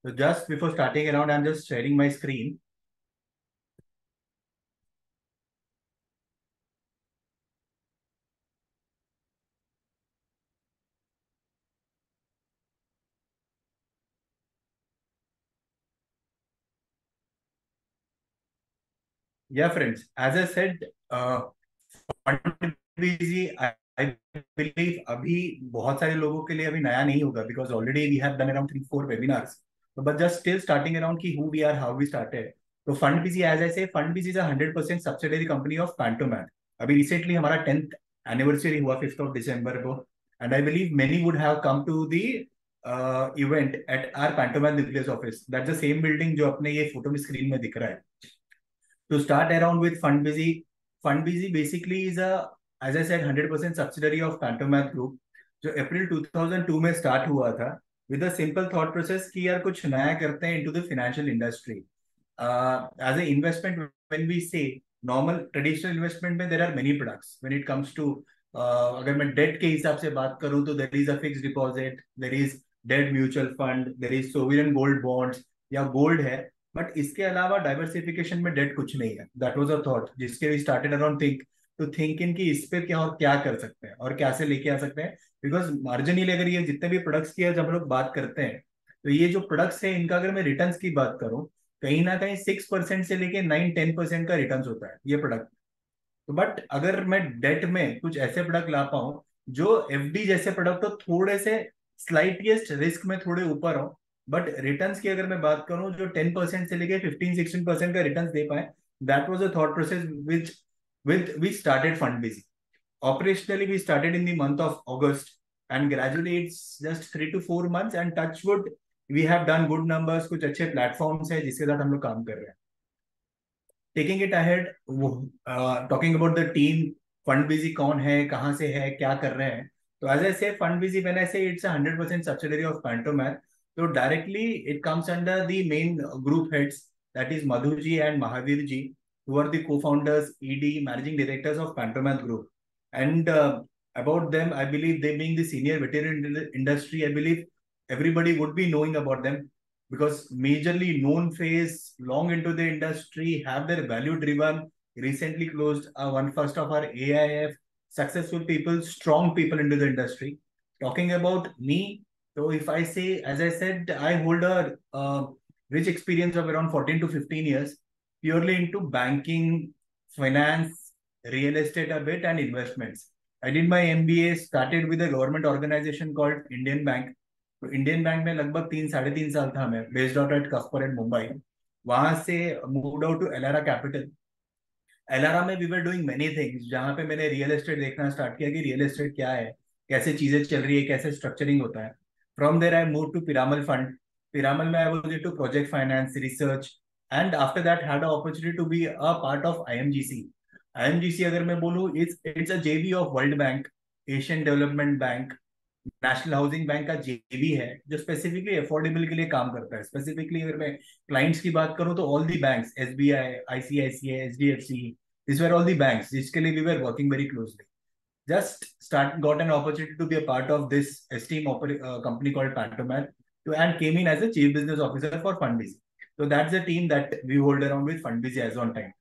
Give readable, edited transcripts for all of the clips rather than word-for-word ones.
So just before starting around, I'm just sharing my screen. Yeah, friends. As I said, fund BG I believe अभी बहुत सारे लोगों के लिए अभी नया नहीं होगा because already we have done around 3-4 webinars but just still starting around की who we are how we started. तो fund BG as I say fund BG is a 100% subsidiary company of Pantomath. अभी रिसेंटली हमारा 10th anniversary हुआ 5th of December को and I believe many would have come to the event at our Pantomath nucleus office. That's the same building जो अपने ये photo में screen में दिख रहा है. To start around with Fundbizzy basically is a, as I said, 100% subsidiary of Pantomath Group, जो अप्रैल 2002 में स्टार्ट हुआ था with a simple thought process कि यार कुछ नया करते हैं into the financial industry. As a investment when we say normal traditional investment में there are many products when it comes to. अगर मैं डेट के हिसाब से बात करूं तो there is a fixed deposit, there is debt mutual fund, there is sovereign gold bonds या गोल्ड है. बट इसके अलावा डाइवर्सिफिकेशन में डेट कुछ नहीं है. दैट वाज अ थॉट जिसके we started around think to think in कि इस पे क्या और क्या कर सकते हैं और क्या से लेके आ सकते हैं. बिकॉज मार्जिनली अगर ये जितने भी प्रोडक्ट्स की जब हम लोग बात करते हैं तो ये जो प्रोडक्ट्स है इनका अगर मैं रिटर्न्स की बात करूं कहीं ना कहीं 6% से लेके 9-10% का रिटर्न्स होता है ये प्रोडक्ट. तो बट अगर मैं डेट में कुछ ऐसे प्रोडक्ट ला पाऊं जो एफडी जैसे प्रोडक्ट हो थोड़े से स्लाइटेस्ट रिस्क में थोड़े ऊपर हो बट रिटर्न्स की अगर मैं बात करूं जो 10% से लेके 15-16% का रिटर्न्स दे पाए. That was a thought process which with we started Fundbizzy. Operationally, we started in the month of August, and gradually it's just 3 to 4 months. And touch wood, we have done good numbers. कुछ अच्छे platforms है जिसके साथ हम लोग काम कर रहे हैं. Taking it ahead, talking about the team, Fundbizzy कौन है, कहाँ से है, क्या कर रहे हैं. तो as I say, Fundbizzy, when I say it's a 100% subsidiary of Pantomath, so directly it comes under the main group heads, that is Madhu ji and Mahavir ji, who are the co-founders, ED, managing directors of Pantomath Group. And about them, I believe they being the senior veteran in the industry, I believe everybody would be knowing about them because majorly known face, long into the industry, have their value driven, recently closed one first of our AIF, successful people, strong people into the industry. Talking about me, so if I say, as I said, I hold a rich experience of around 14 to 15 years purely into banking, finance, real estate a bit, and investments. I did my MBA, started with a government organization called Indian Bank. तो Indian Bank में लगभग 3-3.5 साल था मैं based out at corporate Mumbai. वहां से moved out to Elara capital. Elara में we were doing many things जहां पे मैंने रियल एस्टेट देखना स्टार्ट किया कि रियल एस्टेट क्या है, कैसे चीजें चल रही है, कैसे स्ट्रक्चरिंग होता है. From there I move to Piramal fund. Piramal में I was into project finance research and after that had a opportunity to be a part of IMGC. IMGC अगर मैं बोलूं it's a JB of World Bank, Asian Development Bank, National Housing Bank का JB है जो specifically affordable के लिए काम करता है. स्पेसिफिकली अगर मैं क्लाइंट्स की बात करूं तो all the banks, SBI, ICICI, HDFC, this were all the banks जिसके लिए we were working very closely. Just got an opportunity to be a part of this esteemed company called Pantomath to and came in as a chief business officer for Fundbizzy. So that's the team that we hold around with Fundbizzy as on time.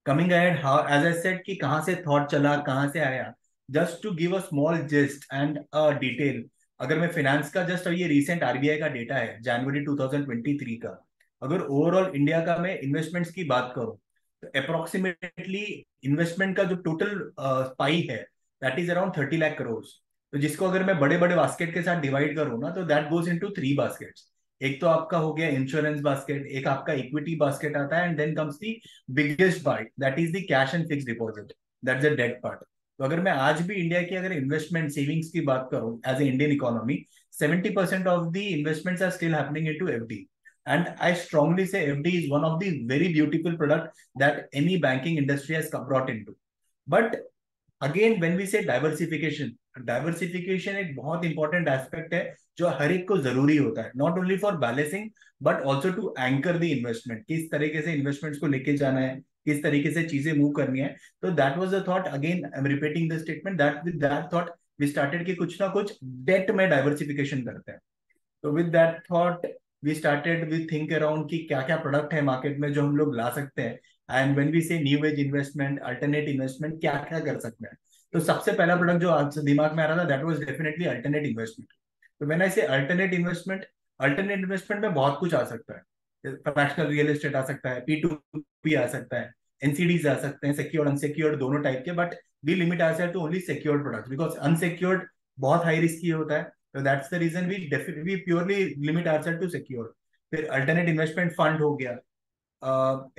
Coming ahead, how as I said कि कहाँ से thought चला, कहाँ से आया, just to give a small gist and a detail. अगर मैं finance का जस्ट ये रिसेंट आरबीआई का डेटा है जनवरी 2023 का, अगर ओवरऑल इंडिया का मैं इन्वेस्टमेंट्स की बात करूं तो अप्रोक्सीमेटली इन्वेस्टमेंट का जो टोटल पाई है that is around 30 lakh crore. तो जिसको अगर मैं बड़े बड़े बास्केट के साथ डिवाइड करूँ ना तो दैट गोज इनटू 3 बास्केट्स. एक तो आपका हो गया इंश्योरेंस बास्केट, एक आपका इक्विटी बास्केट आता है and then comes the biggest part that is the cash and fix deposit, that's the debt part. तो अगर मैं आज भी इंडिया की अगर इन्वेस्टमेंट सेविंग्स की बात करूं as a Indian economy, 70% of the investments are still happening into FD. And I strongly say FD is one of the very beautiful product that any banking industry has brought into. But again when we say diversification, diversification एक बहुत important aspect है जो हर एक को जरूरी होता है, not only for balancing but also to anchor the investment. किस तरीके से इन्वेस्टमेंट्स को लेके जाना है, किस तरीके से चीजें मूव करनी है. तो that was the thought. Again I am repeating the statement that with that thought we started कि कुछ ना कुछ डेट में डाइवर्सिफिकेशन करते हैं. तो with that thought we started with think around कि क्या क्या प्रोडक्ट है मार्केट में जो हम लोग ला सकते हैं, एंड व्हेन वी से new age investment, alternate investment, क्या क्या कर सकते हैं। तो सबसे पहला प्रोडक्ट जो आज दिमाग में आ रहा था that was definitely alternate investment. तो व्हेन आई से अल्टरनेट इन्वेस्टमेंट में बहुत कुछ आ सकता है। फ्रैक्शनल रियल एस्टेट आ सकता है, P2P आ सकता है, एनसीडीज आ सकते हैं, सिक्योर्ड अनसिक्योर्ड दोनों टाइप के, but we limit our self to only secured products because unsecured बहुत हाई रिस्की होता है। तो that's the reason we purely limit our self to secured. फिर अल्टरनेट इन्वेस्टमेंट फंड हो गया,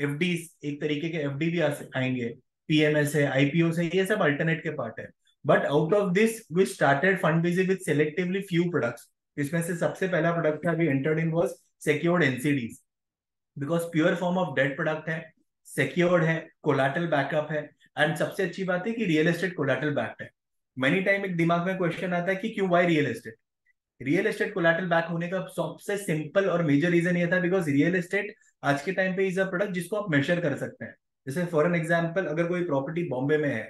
एफडी, एक तरीके के एफडी भी आएंगे, पीएमएस है, आईपीओ है, ये सब अल्टरनेट के पार्ट है। But out of this we started fund basis with selectively few products. इसमें से सबसे पहला प्रोडक्ट था we entered in was secured NCDs, because pure form of debt product है, सिक्योर्ड है, कोलैटरल बैकअप है, एंड सबसे अच्छी बात है कि रियल एस्टेट कोलैटरल बैक्ड है। मेनी टाइम एक दिमाग में क्वेश्चन आता है कि क्यों, why real estate. Real estate collateral back होने का सबसे सिंपल और मेजर रीजन ये था बिकॉज रियल एस्टेट आज के टाइम पे इज अ प्रोडक्ट जिसको आप मेजर कर सकते हैं। जैसे फॉर एन एग्जांपल, अगर कोई प्रॉपर्टी बॉम्बे में है,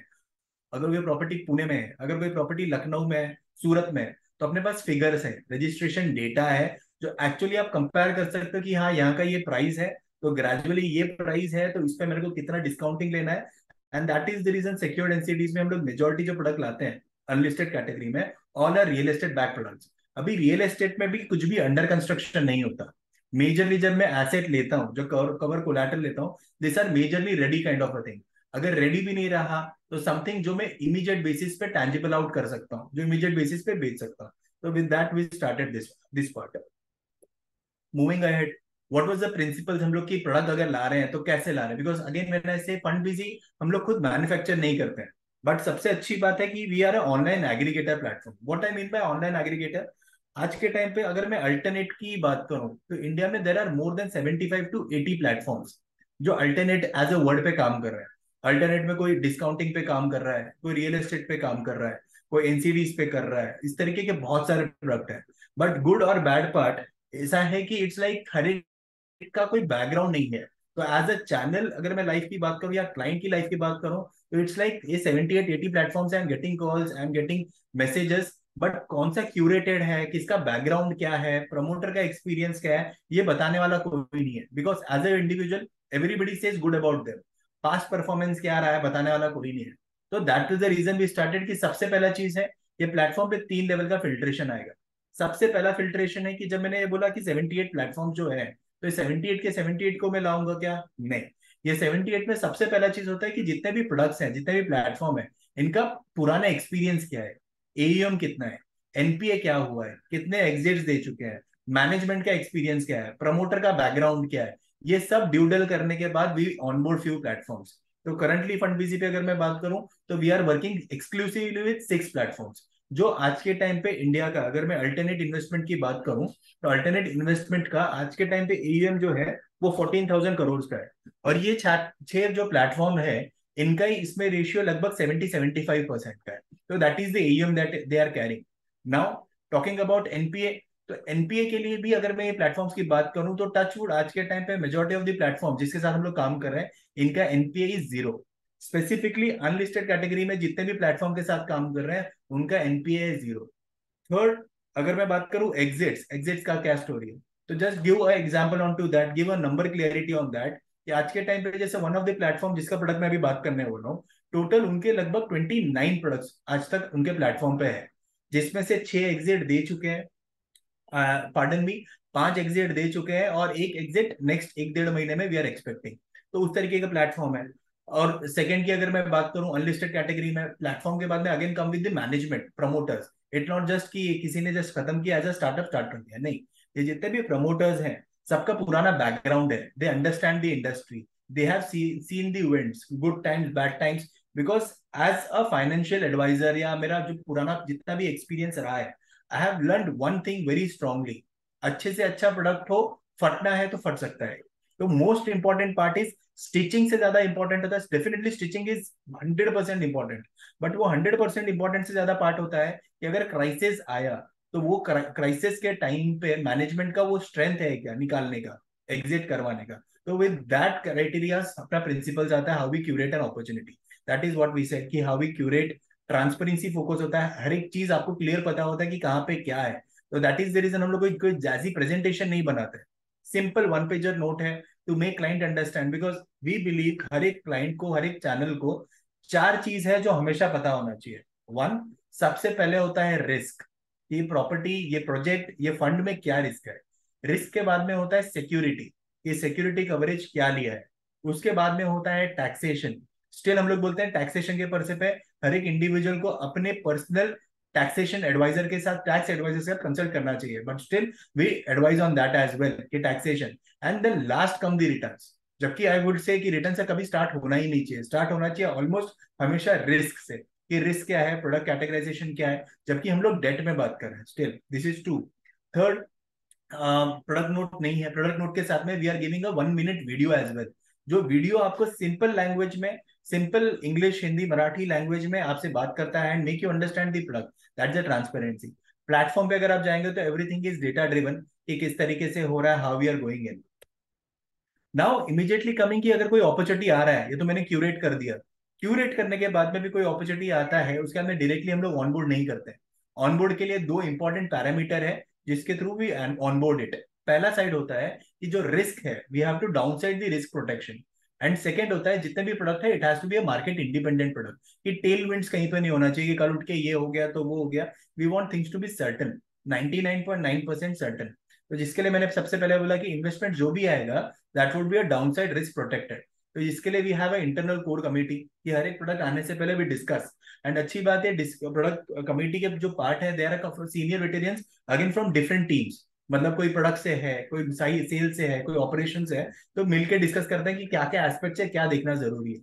अगर कोई प्रॉपर्टी पुणे में है, अगर कोई प्रॉपर्टी लखनऊ में है, सूरत में है, तो अपने पास फिगर्स है, रजिस्ट्रेशन डेटा है, जो एक्चुअली आप कंपेयर कर सकते हो कि हाँ यहाँ का ये प्राइस है, तो ग्रेजुअली ये प्राइस है, तो इस पे मेरे को कितना डिस्काउंटिंग लेना है। And that is the reason secured NCDs में हम लोग मेजोरिटी जो प्रोडक्ट लाते हैं अनलिस्टेड कैटेगरी में, all are real estate back products. अभी रियल एस्टेट में भी कुछ भी अंडर कंस्ट्रक्शन नहीं होता। मेजरली जब मैं एसेट लेता हूँ, जो कवर कोलैटरल लेता हूँ, this are majorly ready kind of a thing. अगर रेडी भी नहीं रहा तो समथिंग जो मैं इमीडिएट बेसिस पे टैंजिबल आउट कर सकता हूँ, जो इमीडिएट बेसिस पे बेच सकता हूँ। तो with that we started this part. Moving ahead, what was the principles, हम लोग की प्रोडक्ट अगर ला रहे हैं तो कैसे ला रहे हैं, बिकॉज अगेन मैंने ऐसे फंड बिजी हम लोग खुद मैन्युफैक्चर नहीं करते हैं। बट सबसे अच्छी बात है कि we are online aggregator platform. What I mean by online aggregator, आज के टाइम पे अगर मैं अल्टरनेट की बात करूं तो इंडिया में there are more than 75 to 80 platforms जो अल्टरनेट एज अ वर्ड पे काम कर रहे हैं। अल्टरनेट में कोई डिस्काउंटिंग पे काम कर रहा है, कोई रियल एस्टेट पे काम कर रहा है, कोई एनसीडीज पे कर रहा है, इस तरीके के बहुत सारे प्रोडक्ट है। बट गुड और बैड पार्ट ऐसा है कि इट्स लाइक हर एक का कोई बैकग्राउंड नहीं है। तो एज अ चैनल अगर मैं लाइफ की बात करूं या क्लाइंट की लाइफ की बात करूं, तो इट्स लाइक ये 78 80 platforms, I am getting calls, I am getting messages, but कौन सा क्यूरेटेड है, किसका बैकग्राउंड क्या है, प्रमोटर का एक्सपीरियंस क्या है, ये बताने वाला कोई नहीं है। Because as a individual everybody says good about them, past performance क्या रहा है बताने वाला कोई नहीं है। तो that is the reason we started कि सबसे पहला चीज है, ये प्लेटफॉर्म पे 3 लेवल का फिल्ट्रेशन आएगा। सबसे पहला फिल्ट्रेशन है कि जब मैंने ये बोला कि 78 प्लेटफॉर्म जो है, तो 78 के 78 को मैं लाऊंगा क्या, नहीं। ये 78 में सबसे पहला चीज होता है कि जितने भी प्रोडक्ट्स हैं, जितने भी प्लेटफॉर्म है, इनका पुराना एक्सपीरियंस क्या है, एईएम कितना है, एनपीए क्या हुआ है, कितने एग्जिट्स दे चुके हैं, मैनेजमेंट का एक्सपीरियंस क्या है, प्रमोटर का बैकग्राउंड क्या है, ये सब ड्यूडल करने के बाद वी ऑनबोर्ड फ्यू प्लेटफॉर्म्स। तो करंटली फंड बीजी पे अगर मैं बात करूं तो we are working exclusively with 6 platforms. जो आज के टाइम पे इंडिया का, अगर मैं अल्टरनेट इन्वेस्टमेंट की बात करूं, तो अल्टरनेट इन्वेस्टमेंट का आज के टाइम पे एयूएम जो है वो 14,000 करोड़ का है। और ये छह जो प्लेटफॉर्म है, इनका ही इसमें रेशियो लगभग 70 75% का है। तो that is the AUM that they are carrying. Now talking about NPA, तो एनपीए के लिए भी अगर मैं ये प्लेटफॉर्म्स की बात करूं तो टचवुड आज के टाइम पे मेजोरिटी ऑफ द प्लेटफॉर्म जिसके साथ हम लोग काम कर रहे हैं, इनका NPA is 0। Specifically unlisted category में जितने भी प्लेटफॉर्म के साथ काम कर रहे हैं उनका एनपीए है 0। थर्ड, अगर मैं बात करूं एग्जिट्स, एग्जिट्स का क्या स्टोरी है, तो just give a example on to that, give a number clarity on that, कि आज के टाइम पे जैसे वन ऑफ द प्लेटफॉर्म जिसका प्रोडक्ट मैं अभी बात करने वाला हूँ, टोटल उनके लगभग 29 प्रोडक्ट्स आज तक उनके प्लेटफॉर्म पे है, जिसमें से 6 एग्जिट दे चुके हैं, पार्डन मी, 5 एग्जिट दे चुके हैं, और एक एग्जिट नेक्स्ट 1 1.5 महीने में वी आर एक्सपेक्टिंग। तो उस तरीके का प्लेटफॉर्म है। और सेकंड की अगर मैं बात करूं अनलिस्टेड कैटेगरी में, प्लेटफॉर्म के बाद में again come with the management promoters. It not just कि किसी ने जस्ट खत्म किया एज अ स्टार्टअप स्टार्ट कर दिया, नहीं। ये जितने भी प्रमोटर्स हैं, सबका पुराना बैकग्राउंड है, they understand the industry, they have seen the events, good times bad times. Because as a financial advisor, या मेरा जो पुराना जितना भी एक्सपीरियंस रहा है, I have learn one thing very strongly, अच्छे से अच्छा प्रोडक्ट हो, फटना है तो फट सकता है। तो most important part is, stitching से ज्यादा इंपॉर्टेंट होता है, definitely stitching is 100% important, but वो 100% इंपॉर्टेंट से ज्यादा पार्ट होता है कि अगर क्राइसिस आया, तो वो क्राइसिस के टाइम पे मैनेजमेंट का वो स्ट्रेंथ है क्या निकालने का, एग्जिट करवाने का। तो विद दैट क्राइटेरिया अपना प्रिंसिपल्स आता है, how we curate an opportunity. That is what we said कि how we curate, transparency focus होता है, हर एक चीज आपको क्लियर पता होता है कि कहाँ पे क्या है। तो दैट इज द रीजन हम लोग कोई जैसी प्रेजेंटेशन नहीं बनाते, सिंपल वन पेजर नोट है to make client understand, because we believe हर एक क्लाइंट को, हर एक चैनल को चार चीज है जो हमेशा पता होना चाहिए। वन, सबसे पहले होता है रिस्क, ये प्रॉपर्टी, ये प्रोजेक्ट, ये फंड में क्या रिस्क है। रिस्क के बाद में होता है सिक्योरिटी, ये सिक्योरिटी कवरेज क्या लिया है। उसके बाद में होता है टैक्सेशन, स्टिल हम लोग बोलते हैं टैक्सेशन के पर्से पे हर एक इंडिविजुअल को अपने पर्सनल टैक्सेशन एडवाइजर के साथ, टैक्स एडवाइजर से कंसल्ट करना चाहिए, but still we advise on that as well कि taxation. And then last come the returns, जबकि आई वुड से कि रिटर्न से कभी स्टार्ट होना ही नहीं चाहिए, स्टार्ट होना चाहिए ऑलमोस्ट हमेशा रिस्क से, कि रिस्क क्या है, प्रोडक्ट कैटेगराइजेशन क्या है, जबकि हम लोग डेट में बात कर रहे हैं। Still this is two. Third, product note नहीं है, प्रोडक्ट नोट के साथ में we are giving a 1 minute video as well, जो वीडियो आपको सिंपल लैंग्वेज में, simple English Hindi Marathi language में आपसे बात करता है and make you understand the product, that's the transparency. Platform पे अगर आप जाएंगे तो एवरीथिंग इज डेटा ड्रिवन, कि किस तरीके से हो रहा है, how we are going in. Now immediately coming की अगर कोई अपॉर्चुनिटी आ रहा है, ये तो मैंने क्यूरेट कर दिया, क्यूरेट करने के बाद में भी कोई अपॉर्चुनिटी आता है, उसके अंदर डायरेक्टली हम लोग ऑनबोर्ड नहीं करते। ऑनबोर्ड के लिए दो इंपॉर्टेंट पैरामीटर है जिसके थ्रू भी ऑनबोर्ड इट। पहला साइड होता है कि जो रिस्क है we have to down side the risk protection, and second होता है जितने भी प्रोडक्ट है it has to be a market independent product, कि टेल विंड्स कहीं पे नहीं होना चाहिए कि कल उठ के ये हो गया तो वो हो गया। We want things to be certain, 99.9% certain. तो जिसके लिए मैंने सबसे पहले बोला कि इन्वेस्टमेंट जो भी आएगा that would be a downside risk protected. तो इसके लिए we have a internal core committee, कि हर एक प्रोडक्ट आने से पहले भी डिस्कस। एंड अच्छी बात है प्रोडक्ट कमिटी के जो पार्ट है they are senior veterans again from different teams, मतलब कोई प्रोडक्ट से है, कोई सेल से है, कोई ऑपरेशन से है, तो मिलकर डिस्कस करते हैं कि क्या क्या एस्पेक्ट है, क्या देखना जरूरी है।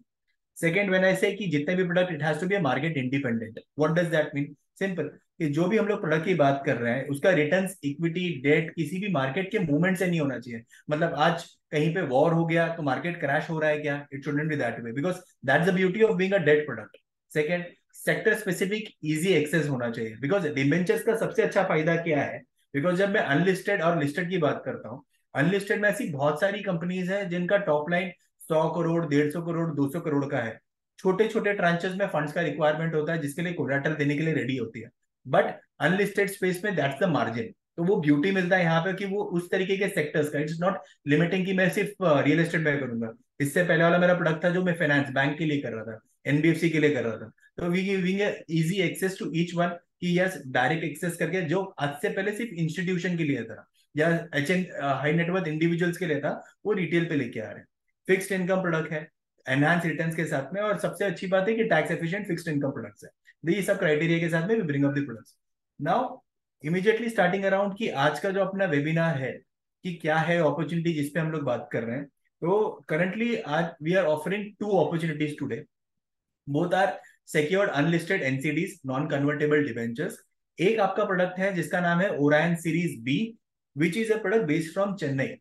सेकेंड, व्हेन आई से कि जितने भी product it has to be market independent, what does that mean? Simple, कि जो भी हम लोग प्रोडक्ट की बात कर रहे हैं उसका रिटर्न्स, इक्विटी, डेट किसी भी मार्केट के मूवमेंट से नहीं होना चाहिए। मतलब आज कहीं पे वॉर हो गया तो मार्केट क्रैश हो रहा है क्या? It shouldn't be that way, because that's the beauty of being a debt product. Second, sector specific easy access होना चाहिए, बिकॉज डिबेंचर्स का सबसे अच्छा फायदा क्या है, बिकॉज जब मैं अनलिस्टेड और लिस्टेड की बात करता हूँ, अनलिस्टेड में ऐसी बहुत सारी कंपनीज है जिनका टॉप लाइन 100 करोड़, 150 करोड़, 200 करोड़ का है। छोटे छोटे ट्रांचेस में फंड्स का रिक्वायरमेंट होता है जिसके लिए कोलेटरल देने के लिए रेडी होती है, बट अनलिस्टेड स्पेस में दैट्स द मार्जिन। तो वो ब्यूटी मिलता है यहाँ पे कि वो उस तरीके के सेक्टर्स का, इट्स नॉट लिमिटिंग कि मैं सिर्फ रियल एस्टेट में करूंगा। इससे पहले वाला मेरा प्रोडक्ट था जो मैं फाइनेंस बैंक के लिए कर रहा था, एनबीएफसी के लिए कर रहा था, तो we giving easy access to each one, कि यस डायरेक्ट एक्सेस करके, जो आज से पहले सिर्फ इंस्टीट्यूशन के लिए था या H N high net worth individuals के लिए था, वो रिटेल पे लेके आ रहे हैं। फिक्स्ड इनकम प्रोडक्ट है, एनहांस रिटर्न्स के साथ में, और सबसे अच्छी बात है कि tax efficient fixed income products है। ये सब क्राइटेरिया के साथ में we bring up the products. Now immediately starting around कि आज का जो अपना वेबिनार है कि क्या है अपॉर्चुनिटी जिस पे हम लोग बात कर रहे हैं, तो करंटली आज we are offering two opportunities today, both are secured unlisted NCDs, non convertible debentures. एक आपका प्रोडक्ट है जिसका नाम है Orion series B, which is a product based from Chennai.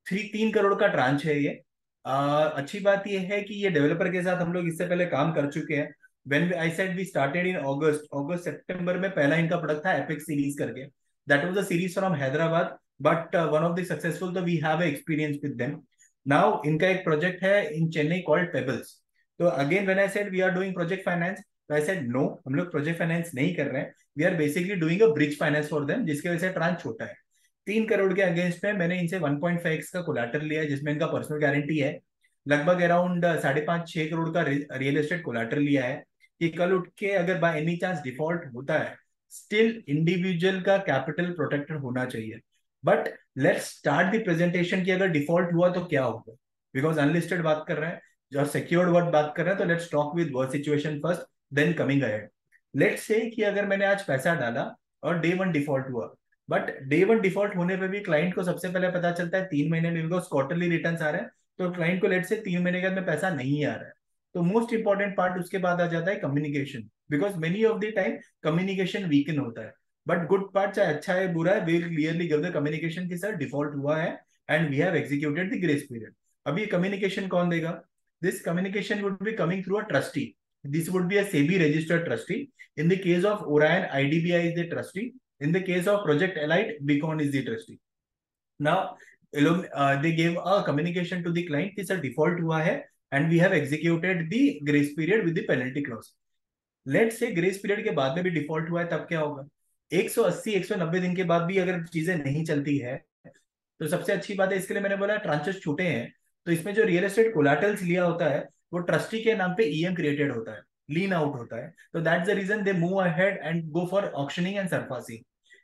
3 crore का ट्रांच है ये। अच्छी बात ये है कि ये डेवलपर के साथ हम लोग इससे पहले काम कर चुके हैं। When I said we started in अगस्त सितंबर में पहला इनका प्रोडक्ट था एपिक्स सीरीज करके, that was a series from Hyderabad, but one of the successful, तो we have experience with them. Now इनका एक प्रोजेक्ट है इन चेन्नई कॉल्ड पेबल्स। तो again when I said we are doing project finance, तो I said no, हम लोग project finance नहीं कर रहे हैं, we are basically doing a bridge finance for them, जिसकी वजह से ट्रांस छोटा है। 3 करोड़ के अगेंस्ट में मैंने इनसे 1.5x का कोलैटरल लिया है, जिसमें इनका पर्सनल गारंटी है। लगभग अराउंड 5.5-6 करोड़ का रियल एस्टेट कोलैटरल लिया है, कि कल उठ के अगर बाय एनी चांस डिफॉल्ट होता है, स्टिल इंडिविजुअल का कैपिटल प्रोटेक्टेड होना चाहिए। But let's start the presentation, कि अगर डिफॉल्ट हुआ तो क्या होगा, बिकॉज अनलिस्टेड बात कर रहे हैं और सिक्योर्ड वर्ड बात कर रहे हैं, तो let's talk with worst situation first, then coming ahead. Let's say कि अगर मैंने आज पैसा डाला और डे वन डिफॉल्ट हुआ, बट डे वन डिफॉल्ट होने पे भी क्लाइंट को सबसे पहले पता चलता है 3 महीने में, बिकॉज क्वार्टरली रिटर्न्स आ रहे हैं, तो क्लाइंट को लेट से 3 महीने के बाद में पैसा नहीं आ रहा है। तो मोस्ट इंपॉर्टेंट पार्ट उसके बाद आ जाता है communication, because many of the time communication weaken होता है। बट गुड पार्ट, चाहे अच्छा है बुरा है, will clearly give the communication की सर डिफॉल्ट हुआ है and we have executed the grace period. अभी कम्युनिकेशन कौन देगा? This communication would be coming through a trustee, this would be a SEBI registered trustee. In the case of Orion, IDBI is the trustee. In the case of Project Elite, Beacon is the trustee. Now, they gave a communication to the client, this a default हुआ है and we have executed the grace period with the penalty clause. Let's say grace period के बाद में भी default हुआ है, तब क्या होगा? 180 190 दिन के बाद भी अगर चीजें नहीं चलती है, तो सबसे अच्छी बात है, इसके लिए मैंने बोला ट्रांचेस छोटे हैं, तो इसमें जो रियल एस्टेट कोलाटरल्स लिया होता है वो ट्रस्टी के नाम पे ईएम क्रिएटेड होता है, लीन आउट होता है, तो that's the reason they move ahead and go for auctioning एंड सरफासिंग।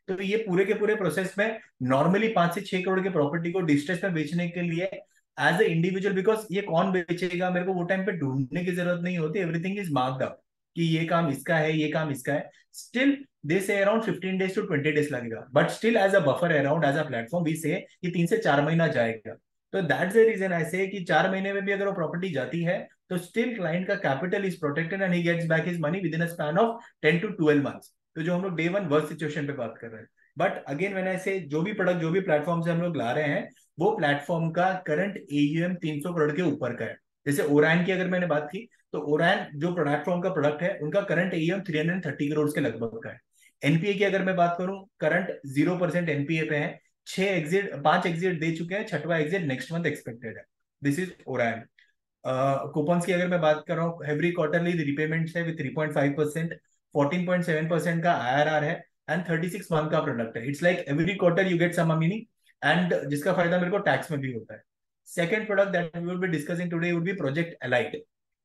तो ये पूरे के पूरे प्रोसेस में नॉर्मली 5 से 6 करोड़ की प्रॉपर्टी को डिस्ट्रेस में बेचने के लिए एज ए इंडिविजुअल, बिकॉज ये कौन बेचेगा, मेरे को वो टाइम पे ढूंढने की जरूरत नहीं होती, एवरीथिंग इज मार्क्ड अप कि ये काम इसका है, ये काम इसका है। Still they say around 15 days to 20 days लगेगा, but still as a buffer around as a platform we say कि 3 से 4 महीना जाएगा। तो दैट्स द रीजन ऐसे कि 4 महीने में भी अगर वो प्रॉपर्टी जाती है तो स्टिल क्लाइंट का capital is protected and he gets back his money within a span of 10 to 12 months। तो जो हम लोग डे वन वर्स्ट सिचुएशन पे बात कर रहे हैं। बट अगेन मैंने ऐसे जो भी प्रोडक्ट जो भी प्लेटफॉर्म से हम लोग ला रहे हैं, वो प्लेटफॉर्म का करंट एयूएम 300 करोड़ के ऊपर का है। जैसे ओरैन की अगर मैंने बात की, तो ओरैन जो प्लेटफॉर्म का प्रोडक्ट है उनका करंट एयूएम 330 करोड़ के लगभग का है। एनपीए की अगर मैं बात करूं, करंट 0% एनपीए पे है, 5 एग्जिट दे चुके हैं, छठवा एग्जिट नेक्स्ट मंथ एक्सपेक्टेड है। दिस इज ओरैन। कूपन्स की अगर मैं बात कर रहा हूँ, एवरी क्वार्टरली रिपेमेंट्स है विद 3.5%, 14.7% का आईआरआर है एंड 36 मंथ का प्रोडक्ट है। It's like every quarter you get some money, and जिसका फायदा मेरे को टैक्स में भी होता है। Second product that we will be discussing today would be Project Elite.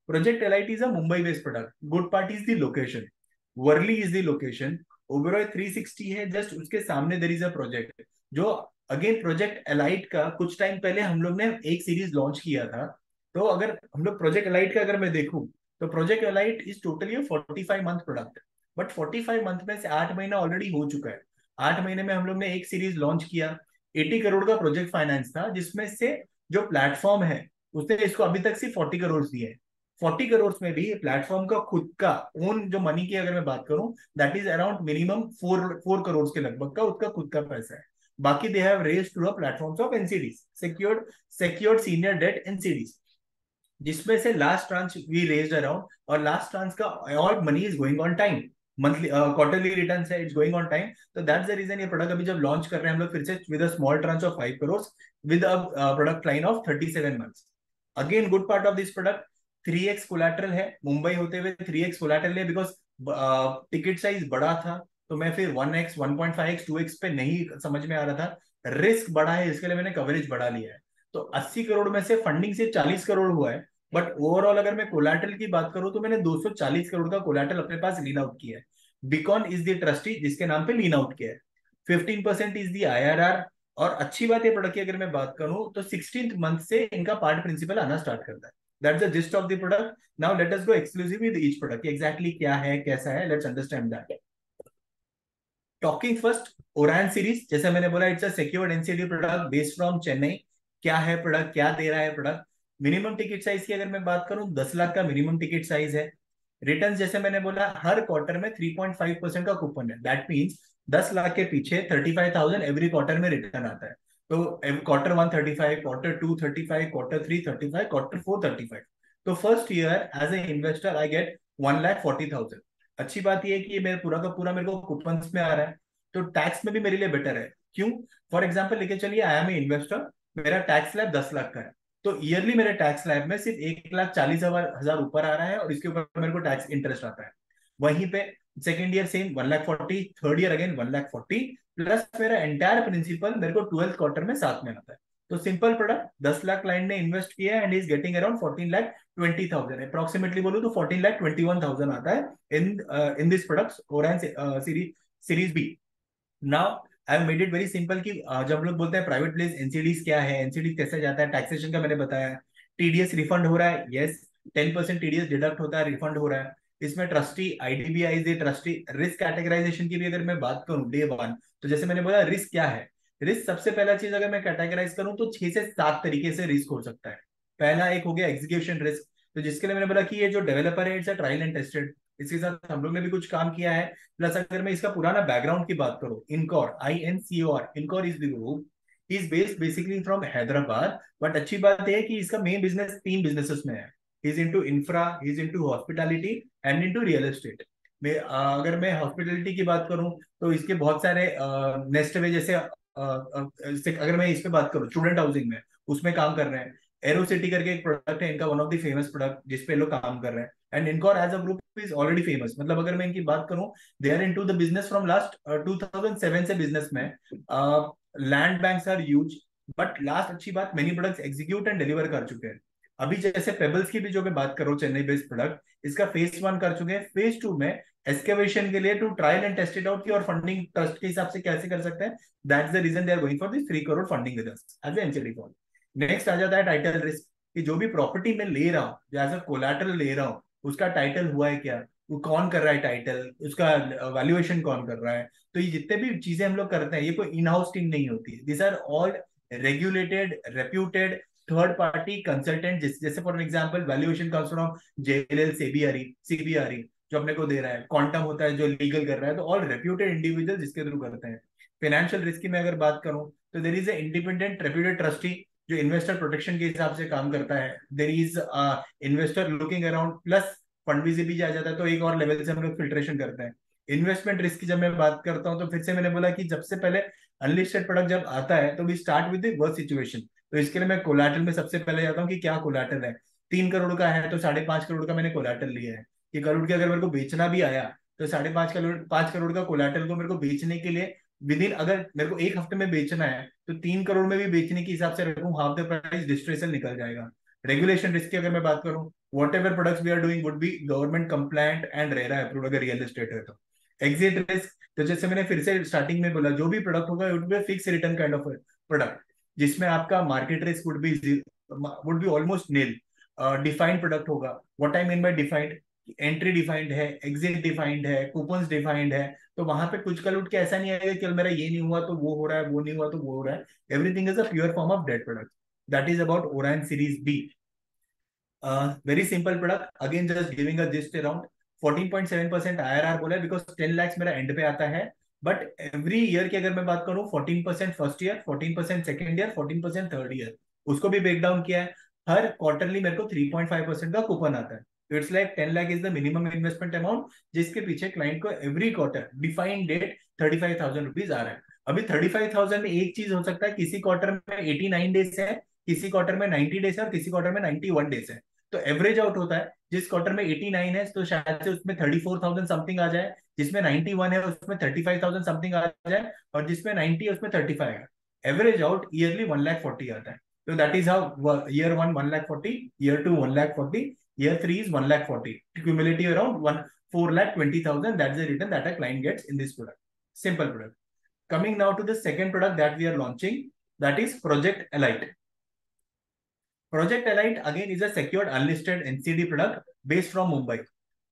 Project Elite is a Mumbai-based product. Good part is the location. Worli is the location. Oberoi 360 है, just उसके सामने there is a project जो again project elite का कुछ time पहले हम लोग ने एक सीरीज लॉन्च किया था। तो अगर हम लोग प्रोजेक्ट एलाइट का अगर मैं देखूं, तो Project Elite is totally 45 month product, but 45 month में से 8 महीना ऑलरेडी हो चुका है। 8 महीने में हम लोग ने एक सीरीज लॉन्च किया, 80 करोड़ का प्रोजेक्ट फाइनेंस था, जिसमें से जो प्लेटफॉर्म है उसने इसको अभी तक सिर्फ 40 करोड़ दिए हैं। 40 करोड़ में भी प्लेटफॉर्म का खुद का ओन जो मनी की अगर मैं बात करूं, that is around minimum 4 crore के लगभग का उसका खुद का पैसा है। बाकी they have raised through platforms of NCDs, secured senior debt NCDs, जिसमें से last tranche we raised around, और लास्ट ट्रांच का all money is going on time, monthly quarterly return है, इट्स गोइंग ऑन टाइम। तो that's the reason ये product अभी जब launch कर रहे हैं हम लोग फिर से with a small tranche of 5 crore with a product line of 37 months. Again good part of this product, 3x collateral है, मुंबई होते हुए 3x कोलैटरल है, बिकॉज टिकट साइज बड़ा था, तो मैं फिर 1x 1.5x 2x पे नहीं समझ में आ रहा था, रिस्क बड़ा है इसके लिए मैंने कवरेज बढ़ा लिया है। तो 80 करोड़ में से फंडिंग से 40 करोड़ हुआ है, बट ओवरऑल अगर मैं कोलैटरल की बात करूं तो मैंने 240 करोड़ का कोलैटरल अपने पास लीन आउट किया है। बिकॉन इज द ट्रस्टी जिसके नाम पे लीन आउट किया है। 15% इज द आईआरआर। और अच्छी बात है प्रोडक्ट की अगर मैं बात करूं तो 16th मंथ से इनका पार्ट प्रिंसिपल आना स्टार्ट करता है। That's the gist of the product. Now let us go exclusively with each product. Exactly क्या है कैसा है, let's understand that. Talking first, Oran series, जैसे मैंने बोला it's a secured NCD product based from Chennai. क्या है प्रोडक्ट, क्या दे रहा है प्रोडक्ट? मिनिमम टिकट साइज की अगर मैं बात करूं, 10 लाख का मिनिमम टिकट साइज है। रिटर्न जैसे मैंने बोला हर क्वार्टर में 3.5% का कूपन है, दैट मीन्स 10 लाख के पीछे 35,000 एवरी क्वार्टर में रिटर्न आता है। तो क्वार्टर 1 35, क्वार्टर 2 35, क्वार्टर 3 35, क्वार्टर 4 35। तो first year as a investor I get 1,40,000। अच्छी बात यह है कि ये मेरे पूरा का पूरा मेरे को कूपन में आ रहा है, तो टैक्स में भी मेरे लिए बेटर है। क्यों? फॉर एग्जाम्पल लेके चलिए, आई एम ए इन्वेस्टर, मेरा टैक्स स्लैब 10 लाख का है, तो ईयरली मेरे टैक्स स्लैब में सिर्फ 1,40,000 ऊपर आ रहा है, और इसके ऊपर मेरे को टैक्स इंटरेस्ट आता है। वहीं पे second year same 1,40,000, third year again 1,40,000, plus मेरा एंटायर प्रिंसिपल मेरे को 12th क्वार्टर में साथ में आता है। तो सिंपल प्रोडक्ट, 10 लाख क्लाइंट ने इन्वेस्ट किया and is getting around 14,20,000, approximately बोलूं तो 14,21,000 आता है इन दिस प्रोडक्ट्स ओरैन series B. Now I have made it very simple कि जब लोग बोलते हैं प्राइवेट प्लेस एनसीडीज क्या है, एनसीडीज कैसे जाता है, टैक्सेशन का मैंने बताया। टीडीएस रिफंड हो रहा है, यस, 10% टीडीएस डिडक्ट होता है, रिफंड हो रहा है। इसमें ट्रस्टी आईडीबीआई दे ट्रस्टी रिस्क कैटेगराइजेशन की भी अगर मैं बात करूं डे वन, तो जैसे मैंने बोला रिस्क क्या है, रिस्क सबसे पहला चीज अगर मैं कैटेगराइज करूं तो 6 से 7 तरीके से रिस्क हो सकता है। पहला एक हो गया एग्जीक्यूशन रिस्क, तो जिसके लिए मैंने बोला कि ये जो डेवलपर है it's a trial and tested, इसके साथ हम लोग ने भी कुछ काम किया है। प्लस अगर मैं इसका पुराना बैकग्राउंड की बात करूं, Incor INCOR, Incor is the group, is based basically from Hyderabad. But अच्छी बात है कि इसका मेन बिजनेस 3 बिजनेसेस में है, is into infra, is into hospitality and into real estate में। अगर मैं हॉस्पिटैलिटी की बात करूं तो इसके बहुत सारे नेस्ट वे, जैसे अगर मैं इस पे बात करूं स्टूडेंट हाउसिंग में, उसमें काम कर रहे हैं। एरोसिटी करके एक प्रोडक्ट है इनका, one of the famous product जिसपे लोग काम कर रहे हैं, and Incor as a group is already famous. मतलब अगर मैं इनकी बात करूं, they are into the business from last 2007 से बिजनेस में। Land banks are huge, but last अच्छी बात, many products execute and deliver कर चुके हैं। अभी जैसे पेबल्स की भी जो मैं बात कर रहा हूँ, चेन्नई बेस्ड प्रोडक्ट, इसका फेज 1 कर चुके हैं। फेज 2 में एस्केवेशन के लिए to trial and test it out की, और फंडिंग ट्रस्ट के हिसाब से कैसे कर सकते हैं, that's the reason they are going for this 3 crore funding with us as NCD for. Next आ जाता है टाइटल रिस्क, कि जो भी प्रॉपर्टी मैं ले रहा हूँ, जैसा कोलैटरल ले रहा हूँ, उसका टाइटल हुआ है क्या, वो कौन कर रहा है टाइटल, उसका वैल्यूएशन कौन कर रहा है। तो ये जितने भी चीजें हम लोग करते हैं, ये कोई इन हाउस टीम नहीं होती है, this are all regulated reputed third party consultant. जैसे for example valuation comes from JLL, CBRE जो अपने को दे रहा है, क्वांटम होता है जो लीगल कर रहा है, तो ऑल रेप्यूटेड इंडिविजुअल जिसके थ्रू करते हैं। फाइनेंशियल रिस्क की मैं अगर बात करूं, तो there is a independent reputed trustee जो इन्वेस्टर प्रोटेक्शन के हिसाब से काम करता है। There is investor looking around, plus fund भी आ जाता है, तो एक और लेवल से हम लोग फिल्ट्रेशन करते हैं। इन्वेस्टमेंट रिस्क की जब मैं बात करता हूँ, तो फिर से मैंने बोला कि जब से पहले अनलिस्टेड प्रोडक्ट जब आता है, तो we start with the worst situation. तो इसके लिए मैं कोलैटरल में सबसे पहले जाता हूँ कि क्या कोलैटरल है। 3 करोड़ का है तो 5.5 करोड़ का मैंने कोलैटरल लिया है, कि करोड़ की अगर मेरे को बेचना भी आया, तो 5.5 करोड़ 5 करोड़ का कोलैटरल को मेरे को बेचने के लिए विद इन, अगर मेरे को एक हफ्ते में बेचना है, तो 3 करोड़ में भी बेचने के हिसाब से रखूं, हाफ द प्राइस डिस्ट्रेसल निकल जाएगा। रेगुलेशन रिस्क की अगर मैं बात करूं, whatever products we are doing would be government compliant and RERA approved अगर रियल एस्टेट है तो। एग्जिट रिस्क, तो जैसे मैंने फिर से स्टार्टिंग में बोला, जो भी प्रोडक्ट होगा it be fix return kind of product, जिसमें आपका market risk would be almost nil. Defined product होगा। What I mean by defined, entry defined है, एग्जिट डिफाइंड है, कूपन्स डिफाइंड है। तो वहां पे कुछ कल उठ के ऐसा नहीं आएगा कि मेरा ये नहीं हुआ तो वो हो रहा है, वो नहीं हुआ तो वो हो रहा है। Everything is a pure form of debt product. That is about Orion series B. Very simple product, again just giving a gist around 14.7% IRR बोला है, बिकॉज 10 lakhs मेरा एंड पे आता है। बट एवरी ईयर की अगर मैं बात करूं, 14% first year, 14% second year, 14% third year, उसको भी ब्रेक डाउन किया है। हर क्वार्टरली मेरे को 3.5% का कूपन आता है। It's like 10 lakh is the minimum investment amount, जिसके पीछे क्लाइंट को every quarter defined date 35,000 rupees आ रहा है। अभी 35,000 में एक चीज हो सकता है, किसी क्वार्टर में 89 डेज है, किसी क्वार्टर में 90 डेज है, और किसी क्वार्टर में 91 डेज है। तो एवरेज आउट होता है, जिस क्वार्टर में 89 है तो शायद से उसमें 34,000 समथिंग आ जाए, जिसमें 91 है उसमें 35,000 समथिंग आ जाए, और जिसमें 90 है उसमें 35 है। एवरेज आउट ईयरली 1,40,000 आता है। तो that is how year 1 1,40,000, year 2 1,40,000, year 3 is 1,40,000, cumulative around 4,20,000. That's the return that a client gets in this product. Simple product. Coming now to the second product that we are launching, that is Project Elite. Project Elite again is a secured unlisted NCD product based from Mumbai.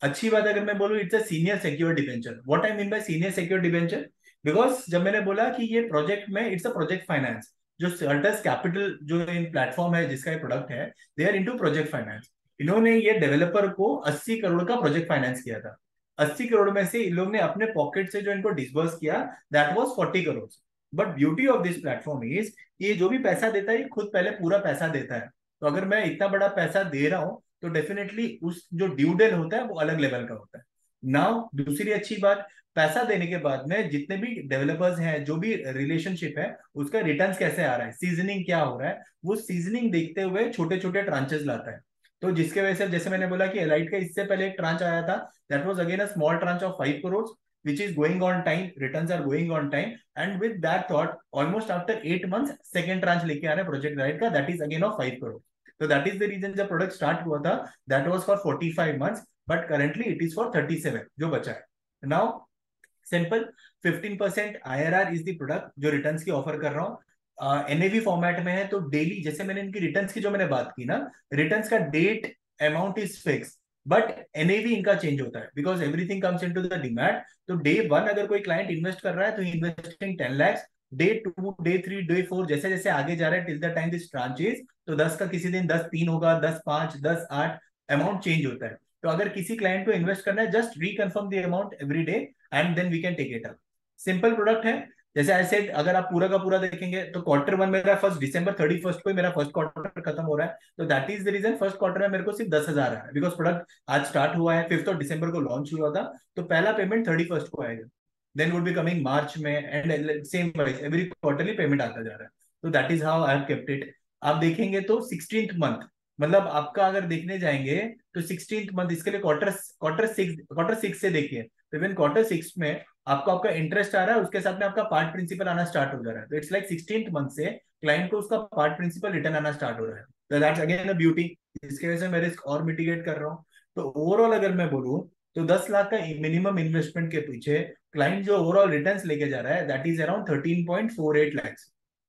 अच्छी बात अगर मैं बोलूं, it's a senior secured debenture. What I mean by senior secured debenture, because जब मैंने बोला कि ये प्रोजेक्ट में इट्स अ प्रोजेक्ट फाइनेंस, जो सर्टस कैपिटल जो इन प्लेटफॉर्म है जिसका ये प्रोडक्ट है, they are into project finance. इन्होंने ये डेवलपर को 80 करोड़ का प्रोजेक्ट फाइनेंस किया था। 80 करोड़ में से इन लोग ने अपने पॉकेट से जो इनको डिसबर्स किया, that was 40 crore. But beauty of this platform is, ये जो भी पैसा देता है खुद पहले पूरा पैसा देता है। तो अगर मैं इतना बड़ा पैसा दे रहा हूं, तो डेफिनेटली उस जो ड्यू डेल होता है वो अलग लेवल का होता है। नाउ दूसरी अच्छी बात, पैसा देने के बाद में जितने भी डेवलपर्स हैं, जो भी रिलेशनशिप है, उसका रिटर्न्स कैसे आ रहा है, सीजनिंग क्या हो रहा है, वो सीजनिंग देखते हुए छोटे छोटे ट्रांचेस लाता है। तो जिसके वजह से, जैसे मैंने बोला कि एलाइट का इससे पहले एक ट्रांच आया था, that was again a small tranche of 5 crore, which is going on time, returns are going on time, and with that thought, almost after 8 months, second tranche लेके आ रहे हैं प्रोजेक्ट राइट का, that is again of 5 crore. तो that is the reason जब product start हुआ था, that was for 45 months, but currently it is for 37 जो बचा है now. Simple 15% IRR is the product जो रिटर्न्स की ऑफर कर रहा हूँ। एनएवी फॉर्मेट में है, तो डेली, जैसे मैंने इनकी रिटर्न्स की जो मैंने बात की ना, रिटर्न्स का debt amount is fix, but NAV इनका चेंज होता है, because everything comes into the demat. तो डे 1 अगर कोई क्लाइंट इन्वेस्ट कर रहा है, तो investing 10 lakhs, day 2, day 3, day 4, जैसे जैसे आगे जा रहा है till the time this tranches, तो 10 का किसी दिन 10-3 होगा, 10-5, 10-8, अमाउंट चेंज होता है। तो अगर किसी क्लाइंट को इन्वेस्ट करना है, just reconfirm the amount every day and then we can take it up. Simple product है। जैसे आई सेड, अगर आप पूरा का पूरा देखेंगे, तो क्वार्टर 1 मेरा फर्स्ट December 31 को ही मेरा फर्स्ट क्वार्टर खत्म हो रहा है। तो that is the reason first quarter में मेरे को सिर्फ 10,000 है, बिकॉज प्रोडक्ट आज स्टार्ट हुआ है, 5 December को लॉन्च हुआ था, तो पहला पेमेंट 31 को आएगा। देन वुड बी कमिंग मार्च में, and same wise every quarterly payment आता जा रहा है। तो that is how I have kept it. आप देखेंगे तो 16th मंथ, मतलब आपका अगर देखने जाएंगे तो 16th मंथ, इसके लिए क्वार्टर 6 से देखिए, तो इवन क्वार्टर 6 में आपको आपका इंटरेस्ट आ रहा है, उसके साथ में आपका पार्ट प्रिंसिपल आना स्टार्ट हो जा रहा है, तो इट्स लाइक 16th मंथ से क्लाइंट को उसका पार्ट प्रिंसिपल रिटर्न आना स्टार्ट हो रहा है। तो दैट्स अगेन अ ब्यूटी, इसकी वजह से मैं रिस्क और मिटिगेट कर रहा हूँ। तो ओवरऑल अगर मैं बोलूँ तो 10 लाख का मिनिमम इन्वेस्टमेंट के पीछे क्लाइंट जो ओवरऑल रिटर्न्स लेके जा रहा है that is around 13.48 lakh.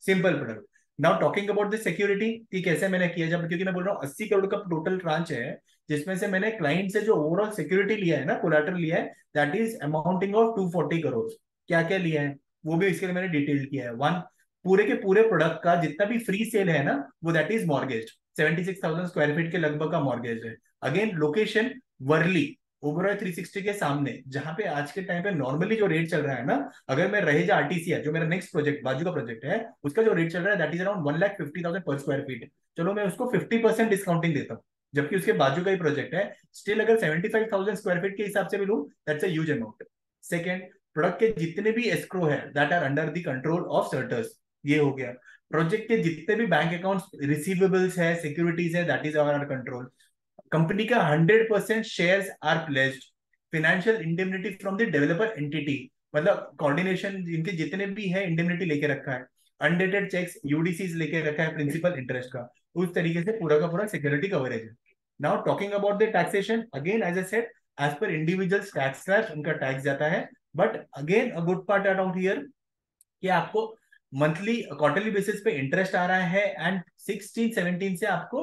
Simple product. Now talking about the security कि कैसे मैंने किया, जब क्योंकि मैं बोल रहा हूँ 80 करोड़ का टोटल ट्रांच है, जिसमें से मैंने क्लाइंट से जो ओवरऑल सिक्योरिटी लिया है ना, कोलैटरल लिया है, that is amounting of 240 crore. क्या क्या लिया है वो भी इसके लिए मैंने डिटेल किया है। वन, पूरे के पूरे प्रोडक्ट का जितना भी फ्री सेल है ना, वो that is mortgage, 76,000 square feet के लगभग का मॉर्गेज है। अगेन लोकेशन वर्ली, ओबरॉय 360 के सामने, जहां पे आज के टाइम पे नॉर्मली जो रेट चल रहा है ना, अगर मैं रहेजा आरटीसीआर जो मेरा नेक्स्ट प्रोजेक्ट बाजू का प्रोजेक्ट है, उसका जो रेट चल रहा है दैट इज अराउंड 1,50,000 पर स्क्वायर फीट। चलो मैं उसको 50% डिस्काउंटिंग देता हूँ, जबकि उसके बाजू का ही प्रोजेक्ट है। स्टिल अगर 75,000 स्क्वायर फीट के हिसाब से भी लूँ, that's a huge amount. Second, product के जितने भी एस्क्रो है that are under the control of सर्टर्स, ये हो गया। प्रोजेक्ट के जितने भी बैंक अकाउंट्स रिसीवेबल्स है, सिक्योरिटीज है, that is our control. Company का 100% shares are placed. Financial indemnity from the developer entity, मतलब कोऑर्डिनेशन इनके जितने भी है इंडेमनिटी लेके रखा है, अनडेटेड चेक्स यूडीसीज लेके रखा है प्रिंसिपल इंटरेस्ट का, उस तरीके से पूरा का पूरा सिक्योरिटी कवरेज है। Now talking about the taxation, again as I said, as per individual tax slab उनका टैक्स जाता है। But again a good part around here कि आपको मंथली क्वार्टरली बेसिस पे इंटरेस्ट आ रहा है, एंड 16 17 से आपको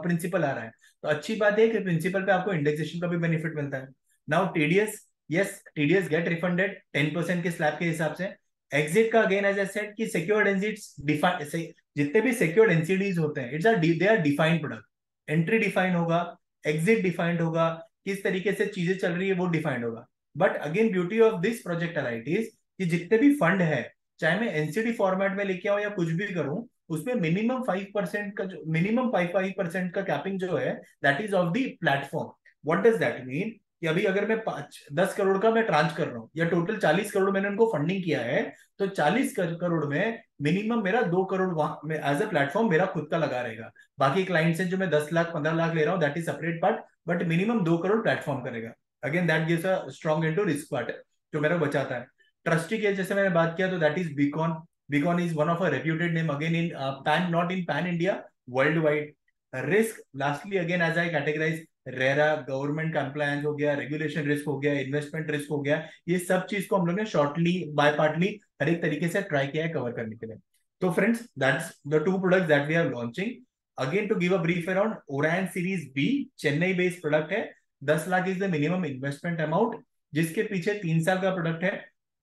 प्रिंसिपल आ रहा है। तो अच्छी बात है कि प्रिंसिपल पे आपको इंडेक्सेशन का भी बेनिफिट मिलता है। Now TDS, yes TDS get refunded 10% के स्लैब के हिसाब से। एग्जिट का अगेन एज आई सेड कि सिक्योर्ड एग्जिट्स डिफाइन, जितने भी सिक्योर्ड एनसीडीज होते हैं it's are they are defined product. Entry defined होगा, एग्जिट डिफाइंड होगा, किस तरीके से चीजें चल रही है वो डिफाइंड होगा। But again beauty of this Project Elite is कि जितने भी फंड है, चाहे मैं एनसीडी फॉर्मेट में लेके आऊं या कुछ भी करूं, उसमें मिनिमम 5% का जो मिनिमम 5% का कैपिंग जो है that is of the platform. What does that mean कि अभी अगर मैं 5 10 करोड़ का मैं ट्रांच कर रहा हूँ, या टोटल 40 करोड़ मैंने उनको फंडिंग किया है, तो 40 करोड़ में मिनिमम मेरा 2 करोड़ वहां में एज अ प्लेटफॉर्म मेरा खुद का लगा रहेगा। बाकी क्लाइंट से जो मैं 10 लाख 15 लाख ले रहा हूँ that is separate part, but minimum 2 crore platform करेगा। Again that gives a strong into risk part, जो मेरा बचाता है। ट्रस्टी के जैसे मैंने बात किया तो that is Beacon. Beacon is one of a reputed name again in pan, not in pan India, world wide. Risk lastly again as I categorize, RERA government compliance हो गया, रेगुलेशन रिस्क हो गया, इन्वेस्टमेंट रिस्क हो गया, ये सब चीज को हम लोग ने शॉर्टली बाय पार्टली हर एक तरीके से ट्राई किया है कवर करने के लिए। तो friends that's the two products that we are launching. Again to give a brief around, Orion series B Chennai based product है। 10 lakh is the minimum investment amount, जिसके पीछे 3 साल का प्रोडक्ट है।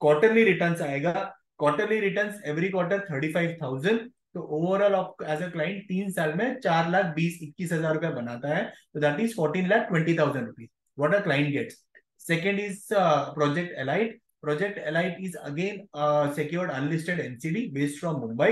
क्वार्टरली रिटर्न्स आएगा, क्वार्टरली रिटर्न्स एवरी क्वार्टर 35,000। तो overall as a client 3 साल में 4,20,21,000 रुपया बनाता है, तो that is 14,20,000 rupees what a client gets. Second is Project Elite. Project Elite is again a secured unlisted NCD based from Mumbai,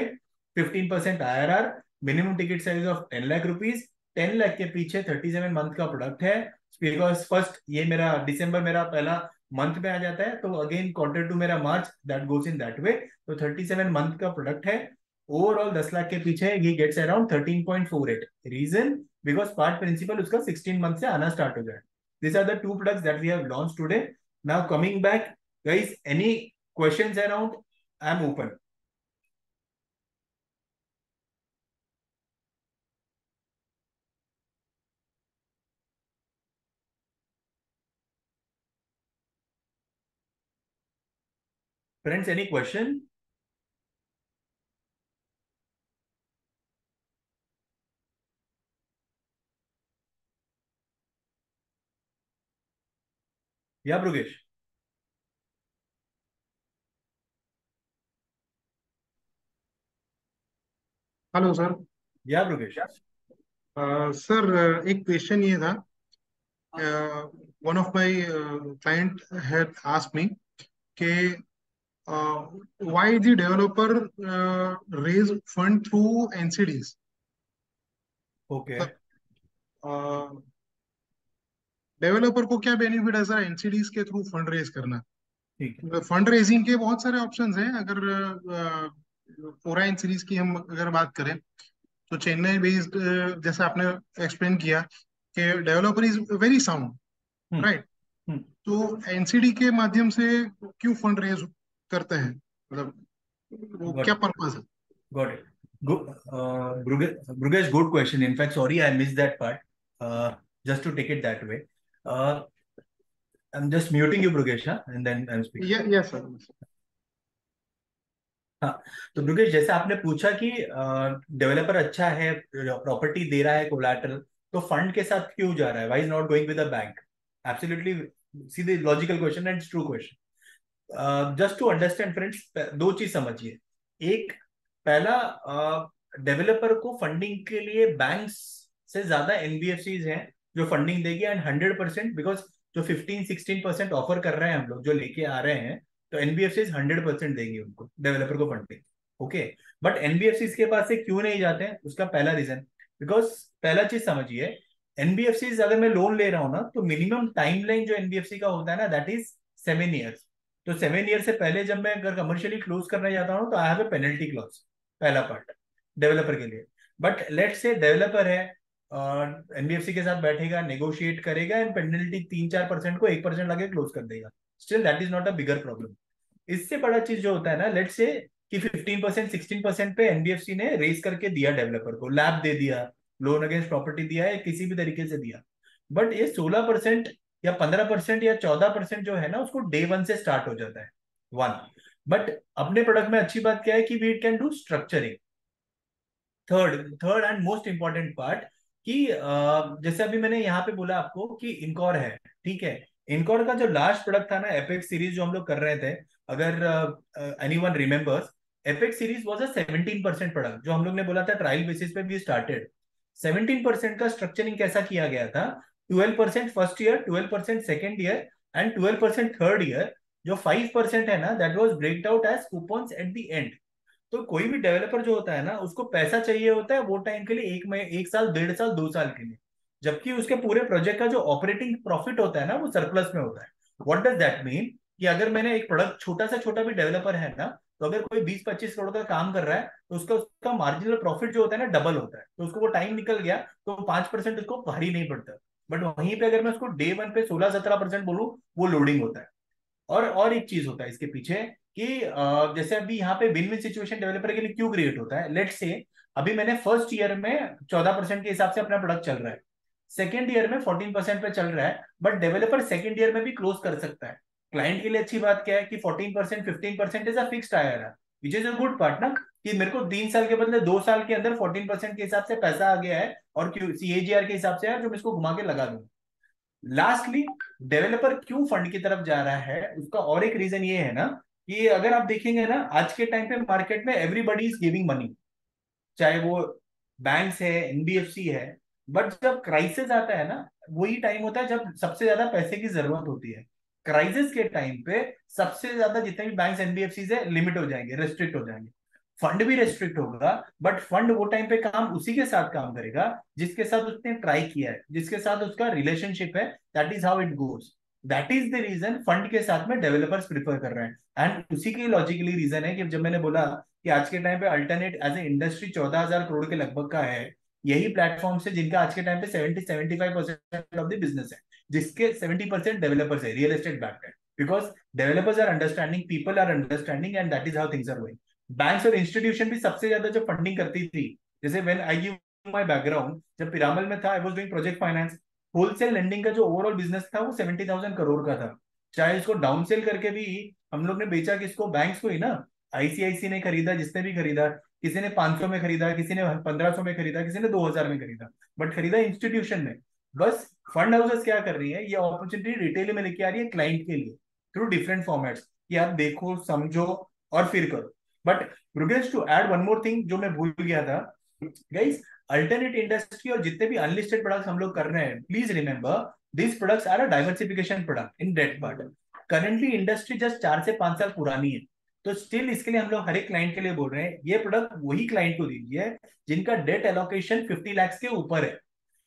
15% IRR, minimum ticket size of 10 lakh rupees। 10 lakh के पीछे 37 month का product है, because first ये मेरा दिसंबर मेरा पहला month में आ जाता है, तो अगेन क्वार्टर टू मेरा मार्च, that goes in that way. तो 37 मंथ का प्रोडक्ट है। ओवरऑल 10 लाख के पीछे ही gets around 13.48। Reason, because part principal उसका 16 मंथ से आना स्टार्ट हो जाए। This are the two products that we have launch today. Now coming back, guys, any questions around? I'm open. Friends, any question? Yeah, Brugesh. Hello sir. Yeah, Brugesh. Sir, एक question ये था। One of my client had asked me कि why the developer raise fund through NCDs. Okay. Developer को क्या benefit है sir NCDs के थ्रू fund raise करना? ठीक है। फंड रेजिंग के बहुत सारे ऑप्शंस हैं। अगर पूरा एनसीडीज की हम अगर बात करें तो चेन्नई बेस्ड, जैसे आपने एक्सप्लेन किया कि developer is very sound, hmm. Right? Hmm. तो एनसीडी के माध्यम से क्यों फंड रेज करते हैं, मतलब वो गॉट क्या इट। पर्पस है? Got it. Brugesh, good question. In fact, sorry, I missed that part. Just to take it that way. Uh, I'm just muting you, Brugesh, huh? And then I'm speaking. Yes sir. हाँ। तो ब्रुकेश, जैसे आपने पूछा कि developer अच्छा है, property दे रहा है कोलैटरल, तो फंड के साथ क्यों जा रहा है, why is not going with a bank? Absolutely सीधे logical question and true question. Just to understand friends, दो चीज समझिए। एक, पहला, डेवलपर को फंडिंग के लिए बैंक्स से ज्यादा एनबीएफसीज हैं जो फंडिंग देगी, एंड 100%, बिकॉज जो 15-16% ऑफर कर रहे हैं हम लोग, जो लेके आ रहे हैं, तो एनबीएफसी 100% देंगे उनको, डेवलपर को फंडिंग। ओके। बट एनबीएफसी के पास से क्यों नहीं जाते हैं, उसका पहला रीजन, बिकॉज पहला चीज समझिए, एनबीएफसी अगर मैं लोन ले रहा हूं ना, तो मिनिमम टाइमलाइन जो एनबीएफसी का होता है ना, दैट इज 7 ईयर्स। तो 7 ईयर से पहले जब मैं अगर कमर्शियली क्लोज करने जाता हूँ, तो I have a penalty clause, पहला पार्ट डेवलपर के लिए। बट लेट से डेवलपर है, एनबीएफसी के साथ बैठेगा, नेगोशिएट करेगा, एंड पेनल्टी 3-4% को 1% लगे क्लोज कर देगा, still that is not a bigger problem. इससे बड़ा चीज जो होता है ना, लेट से कि 15%, 16% पे एनबीएफसी ने रेस करके दिया डेवलपर को, लैब दे दिया, लोन अगेंस्ट प्रॉपर्टी दिया है, किसी भी तरीके से दिया। बट ये 16% या 15% या 14% जो है ना, उसको डे वन से स्टार्ट हो जाता है, वन। बट अपने प्रोडक्ट में अच्छी बात क्या है कि we can do structuring. Third third and most important part, कि जैसे अभी मैंने यहाँ पे बोला आपको कि इनकॉर है, ठीक है। इनकॉर का जो लास्ट प्रोडक्ट था ना, एपेक्स सीरीज जो हम लोग कर रहे थे, अगर anyone remembers, apex series was a 17% product, जो हम लोग ने बोला था ट्रायल बेसिस पे भी स्टार्टेड। 17% का स्ट्रक्चरिंग कैसा किया गया था? 12% first year, 12% second year, and 12% third year. जो 5% है ना, that was breaked out as coupons at the end. तो कोई भी डेवलपर जो होता है ना, उसको पैसा चाहिए होता है वो टाइम के लिए, 1 साल, 1.5 साल, 2 साल के लिए, जबकि उसके पूरे प्रोजेक्ट का जो ऑपरेटिंग प्रॉफिट होता है ना, वो सरप्लस में होता है। What does that mean? कि अगर मैंने एक प्रोडक्ट, छोटा से छोटा भी डेवलपर है ना, तो अगर कोई 20-25 करोड़ का काम कर रहा है, तो उसका उसका मार्जिनल प्रॉफिट जो होता है ना, डबल होता है। तो उसको वो टाइम निकल गया, तो 5% उसको भारी नहीं पड़ता। बट वहीं पे अगर मैं उसको डे वन पे 16-17% बोलूं, वो लोडिंग होता है। और एक चीज होता है इसके पीछे, कि जैसे अभी यहाँ पे विन विन सिचुएशन डेवलपर के लिए क्यों क्रिएट होता है, लेट से अभी मैंने फर्स्ट ईयर में 14% के हिसाब से अपना प्रोडक्ट चल रहा है, सेकेंड ईयर में 14% पे चल रहा है, बट डेवलपर सेकेंड ईयर में भी क्लोज कर सकता है। क्लाइंट के लिए अच्छी बात क्या है कि 14%, 15% is a fixed IRR, which is a good part ना, कि मेरे को 3 साल के बदले 2 साल के अंदर 14% के हिसाब से पैसा आ गया है, और सीएजीआर के हिसाब से है, जो मैं इसको घुमा के लगा दूंगा। लास्टली, डेवलपर क्यों फंड की तरफ जा रहा है, उसका और एक रीजन ये है ना, कि अगर आप देखेंगे ना, आज के टाइम पे मार्केट में एवरीबडी इज गिविंग मनी, चाहे वो बैंक्स है, एनबीएफसी है। बट जब क्राइसिस आता है ना, वही टाइम होता है जब सबसे ज्यादा पैसे की जरूरत होती है। क्राइसिस के टाइम पे सबसे ज्यादा जितने भी बैंक्स, एनबीएफसी है, लिमिट हो जाएंगे, रेस्ट्रिक्ट हो जाएंगे, फंड भी रेस्ट्रिक्ट होगा। बट फंड वो टाइम पे काम उसी के साथ काम करेगा जिसके साथ उसने ट्राई किया है, जिसके साथ उसका रिलेशनशिप है। That is how it goes. That is the reason fund के साथ में डेवलपर्स प्रिफर कर रहे हैं। एंड उसी के लॉजिकली रीजन है कि जब मैंने बोला कि आज के टाइम पे alternate as a industry 14,000 crore के लगभग का है, यही प्लेटफॉर्म से जिनका आज के टाइम पे 70-75% ऑफ द बिजनेस है, जिसके 70% डेवलपर्स है, रियल एस्टेट बैक्ड है, because developers are understanding, people are understanding, and that is how things are going. Banks और इंस्टीट्यूशन भी सबसे ज्यादा जो फंडिंग करती थी, जैसे when I give my background, जब पिरामल में था, I was doing project finance. Wholesale lending का जो ओवरऑल बिजनेस था, वो 70,000 करोड़ का था। चाहे इसको डाउन सेल करके भी हम लोग ने बेचा किसको, बैंक्स को ही ना। आईसीआईसी ने खरीदा, जिसने भी खरीदा, किसी ने 500 में खरीदा, किसी ने 1500 में खरीदा, किसी ने 2000 में खरीदा, बट खरीदा इंस्टीट्यूशन ने। बस फंड हाउसेस क्या कर रही है, ये अपॉर्चुनिटी रिटेल में लेके आ रही है क्लाइंट के लिए, थ्रू डिफरेंट फॉर्मेट्स, कि आप देखो, समझो, और फिर करो। But Brugesh, to add one more thing जो मैं भूल गया था, गाइस, अल्टरनेट इंडस्ट्री और जितने भी अनलिस्टेड प्रोडक्ट्स हम लोग कर रहे हैं, please remember, this products are a diversification product in debt part. Currently industry just 4 से 5 साल पुरानी है, तो स्टिल इसके लिए हम लोग हर एक क्लाइंट के लिए बोल रहे हैं, ये प्रोडक्ट वही क्लाइंट को दीजिए जिनका डेट एलोकेशन 50 लाख के ऊपर है।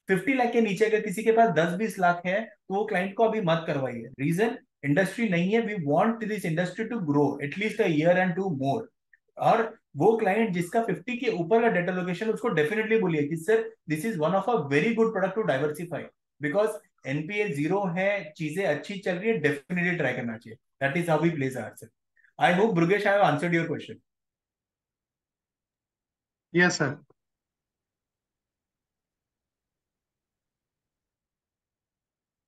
50 लाख के नीचे अगर किसी के पास 10-20 लाख है, तो वो क्लाइंट को अभी मत करवाइए। रीजन, इंडस्ट्री नहीं है, we want this industry to grow at least a year and two more. और वो क्लाइंट जिसका 50 के ऊपर का डेटा लोकेशन, उसको डेफिनेटली बोलिए कि sir this is one of a very good product to diversify, because NPA zero है, चीजें अच्छी चल रही है, डेफिनेटली ट्राई करना चाहिए. That is how we place our. I hope Brugesh I have answered your question. Yes sir.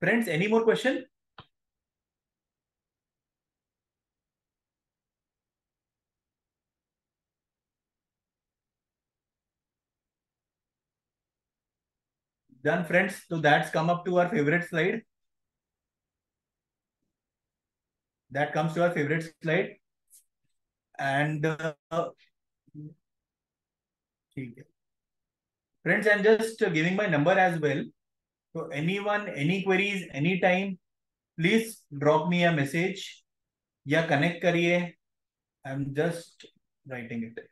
Friends, any more question? Done, friends. So that's come up to our favorite slide. That comes to our favorite slide. And ठीक है. Friends, I'm just giving my number as well. So anyone, any queries, anytime, please drop me a message या connect करिए. I'm just writing it.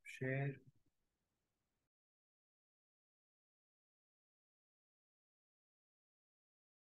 Share.